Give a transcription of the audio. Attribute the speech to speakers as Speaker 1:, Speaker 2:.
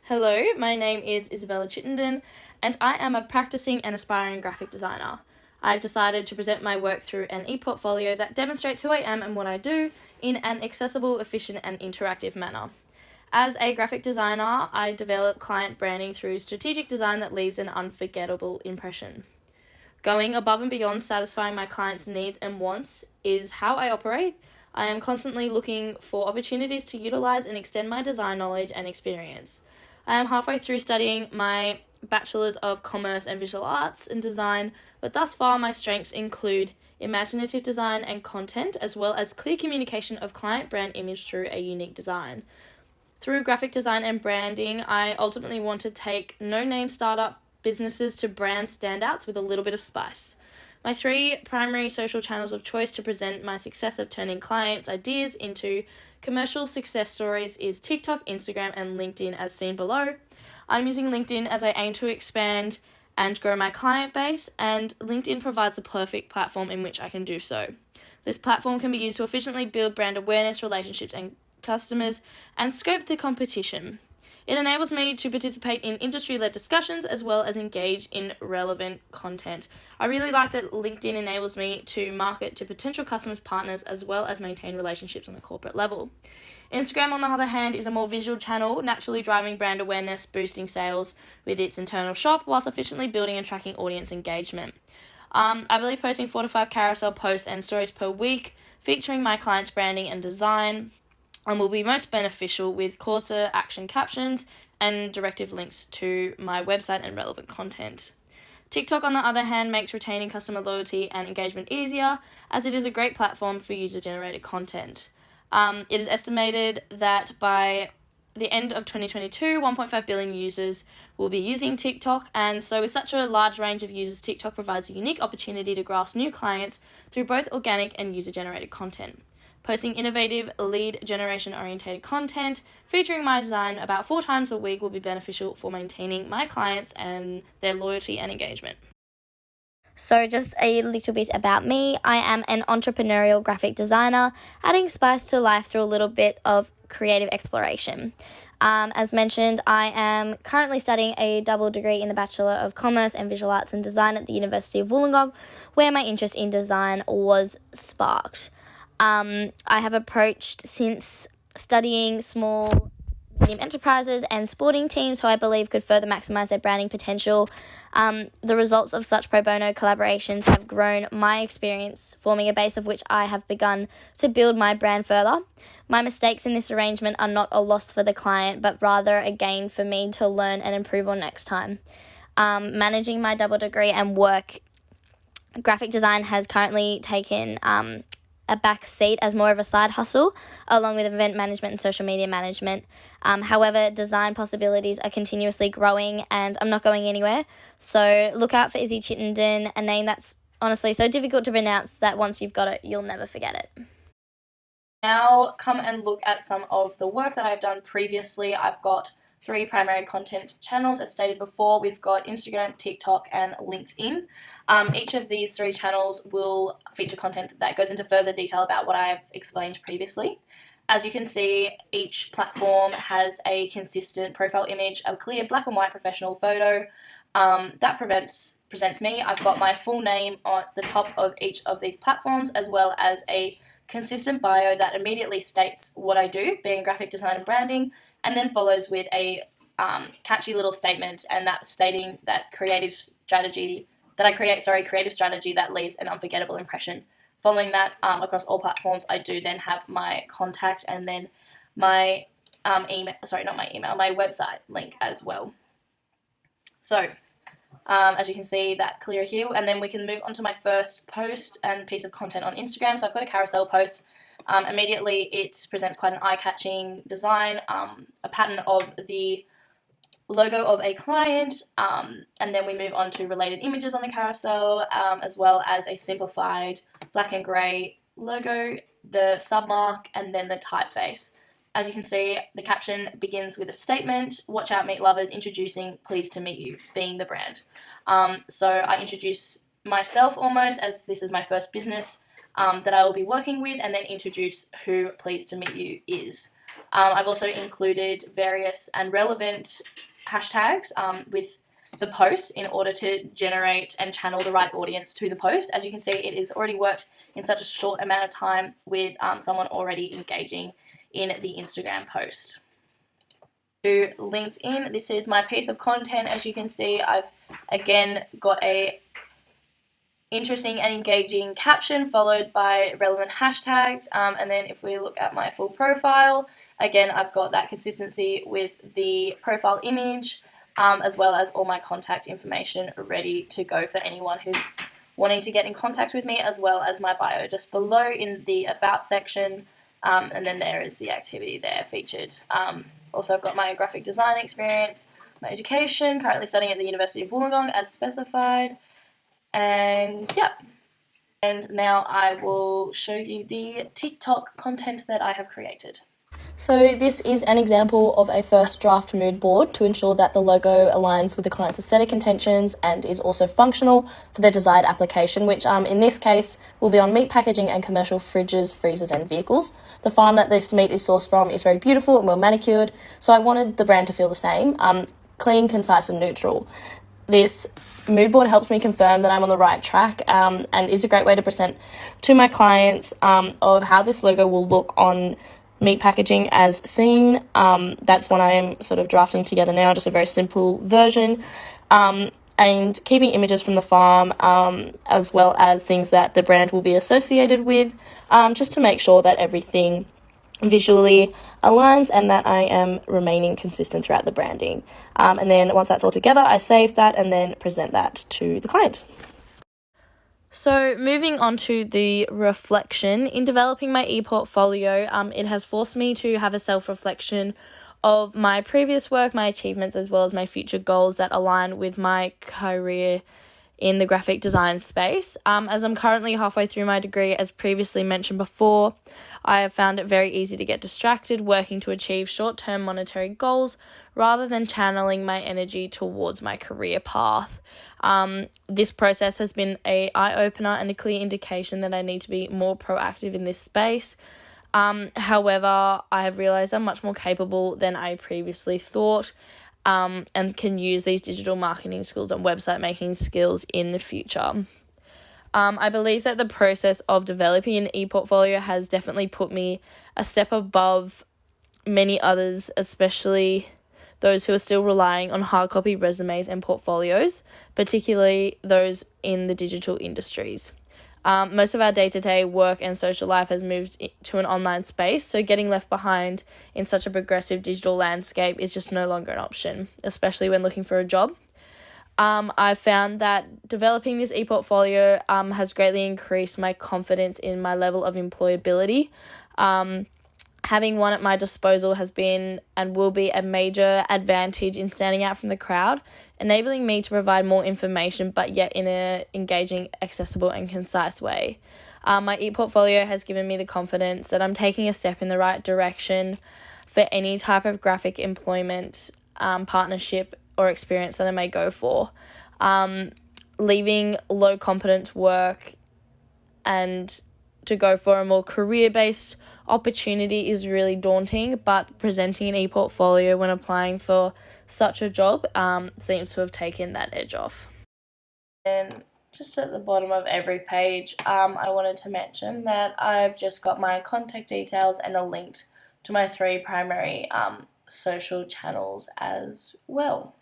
Speaker 1: Hello, my name is Isabella Chittenden, and I am a practicing and aspiring graphic designer. I've decided to present my work through an e-portfolio that demonstrates who I am and what I do in an accessible, efficient, and interactive manner. As a graphic designer, I develop client branding through strategic design that leaves an unforgettable impression. Going above and beyond satisfying my clients' needs and wants is how I operate. I am constantly looking for opportunities to utilize and extend my design knowledge and experience. I am halfway through studying my Bachelor's of Commerce and Visual Arts in Design, but thus far my strengths include imaginative design and content, as well as clear communication of client brand image through a unique design. Through graphic design and branding, I ultimately want to take no-name startup businesses to brand standouts with a little bit of spice. My three primary social channels of choice to present my success of turning clients' ideas into commercial success stories is TikTok, Instagram, and LinkedIn as seen below. I'm using LinkedIn as I aim to expand and grow my client base, and LinkedIn provides the perfect platform in which I can do so. This platform can be used to efficiently build brand awareness, relationships, and customers, and scope the competition. It enables me to participate in industry-led discussions as well as engage in relevant content. I really like that LinkedIn enables me to market to potential customers, partners, as well as maintain relationships on a corporate level. Instagram, on the other hand, is a more visual channel, naturally driving brand awareness, boosting sales with its internal shop, whilst efficiently building and tracking audience engagement. I believe posting 4 to 5 carousel posts and stories per week featuring my clients' branding and design will be most beneficial with call to action captions and directive links to my website and relevant content. TikTok, on the other hand, makes retaining customer loyalty and engagement easier, as it is a great platform for user-generated content. It is estimated that by the end of 2022, 1.5 billion users will be using TikTok, and so with such a large range of users, TikTok provides a unique opportunity to grasp new clients through both organic and user-generated content. Posting innovative, lead generation-oriented content featuring my design about 4 times a week will be beneficial for maintaining my clients and their loyalty and engagement.
Speaker 2: So just a little bit about me. I am an entrepreneurial graphic designer, adding spice to life through a little bit of creative exploration. As mentioned, I am currently studying a double degree in the Bachelor of Commerce and Visual Arts and Design at the University of Wollongong, where my interest in design was sparked. I have approached since studying small, medium enterprises and sporting teams who I believe could further maximise their branding potential. The results of such pro bono collaborations have grown my experience, forming a base of which I have begun to build my brand further. My mistakes in this arrangement are not a loss for the client, but rather a gain for me to learn and improve on next time. Managing my double degree and work, graphic design has currently taken a back seat as more of a side hustle, along with event management and social media management. However, design possibilities are continuously growing and I'm not going anywhere. So look out for Izzy Chittenden, a name that's honestly so difficult to pronounce that once you've got it, you'll never forget it.
Speaker 1: Now come and look at some of the work that I've done previously. I've got 3 primary content channels. As stated before, we've got Instagram, TikTok, and LinkedIn. Each of these 3 channels will feature content that goes into further detail about what I've explained previously. As you can see, each platform has a consistent profile image, a clear black and white professional photo that presents me. I've got my full name on the top of each of these platforms, as well as a consistent bio that immediately states what I do, being graphic design and branding, and then follows with a catchy little statement, and that stating that creative strategy that leaves an unforgettable impression. Following that, across all platforms, I do then have my contact and then my my website link as well. So, as you can see, that clear here, and then we can move on to my first post and piece of content on Instagram. So I've got a carousel post. Immediately, it presents quite an eye-catching design, a pattern of the logo of a client, and then we move on to related images on the carousel, as well as a simplified black and grey logo, the submark, and then the typeface. As you can see, the caption begins with a statement: "Watch out, meat lovers, introducing Pleased to Meet You," being the brand. So I introduce myself almost as this is my first business that I will be working with, and then introduce who Pleased to Meet You is. I've also included various and relevant hashtags with the post in order to generate and channel the right audience to the post. As you can see, it has already worked in such a short amount of time with someone already engaging in the Instagram post. To LinkedIn, this is my piece of content. As you can see, I've again got a interesting and engaging caption followed by relevant hashtags, and then if we look at my full profile, again I've got that consistency with the profile image, as well as all my contact information ready to go for anyone who's wanting to get in contact with me, as well as my bio just below in the about section, and then there is the activity there featured. Also, I've got my graphic design experience, my education, currently studying at the University of Wollongong as specified, and yeah. And now I will show you the TikTok content that I have created. So this is an example of a first draft mood board to ensure that the logo aligns with the client's aesthetic intentions and is also functional for their desired application, which in this case will be on meat packaging and commercial fridges, freezers and vehicles. The farm that this meat is sourced from is very beautiful and well manicured, so I wanted the brand to feel the same, clean, concise and neutral. This mood board helps me confirm that I'm on the right track, and is a great way to present to my clients of how this logo will look on meat packaging as seen. That's one I am sort of drafting together now, just a very simple version, and keeping images from the farm, as well as things that the brand will be associated with, just to make sure that everything visually aligns and that I am remaining consistent throughout the branding. And then once that's all together, I save that and then present that to the client. So moving on to the reflection, in developing my e-portfolio, it has forced me to have a self-reflection of my previous work, my achievements, as well as my future goals that align with my career in the graphic design space. As I'm currently halfway through my degree, as previously mentioned before, I have found it very easy to get distracted working to achieve short-term monetary goals rather than channeling my energy towards my career path. This process has been an eye-opener and a clear indication that I need to be more proactive in this space. However, I have realised I'm much more capable than I previously thought, and can use these digital marketing skills and website making skills in the future. I believe that the process of developing an e-portfolio has definitely put me a step above many others, especially those who are still relying on hard copy resumes and portfolios, particularly those in the digital industries. Most of our day-to-day work and social life has moved to an online space, so getting left behind in such a progressive digital landscape is just no longer an option, especially when looking for a job. I've found that developing this e-portfolio has greatly increased my confidence in my level of employability. Having one at my disposal has been and will be a major advantage in standing out from the crowd, enabling me to provide more information but yet in an engaging, accessible and concise way. My e-portfolio has given me the confidence that I'm taking a step in the right direction for any type of graphic employment, partnership or experience that I may go for. Leaving low competence work and to go for a more career-based opportunity is really daunting, but presenting an e-portfolio when applying for such a job seems to have taken that edge off. And just at the bottom of every page, I wanted to mention that I've just got my contact details and a link to my 3 primary social channels as well.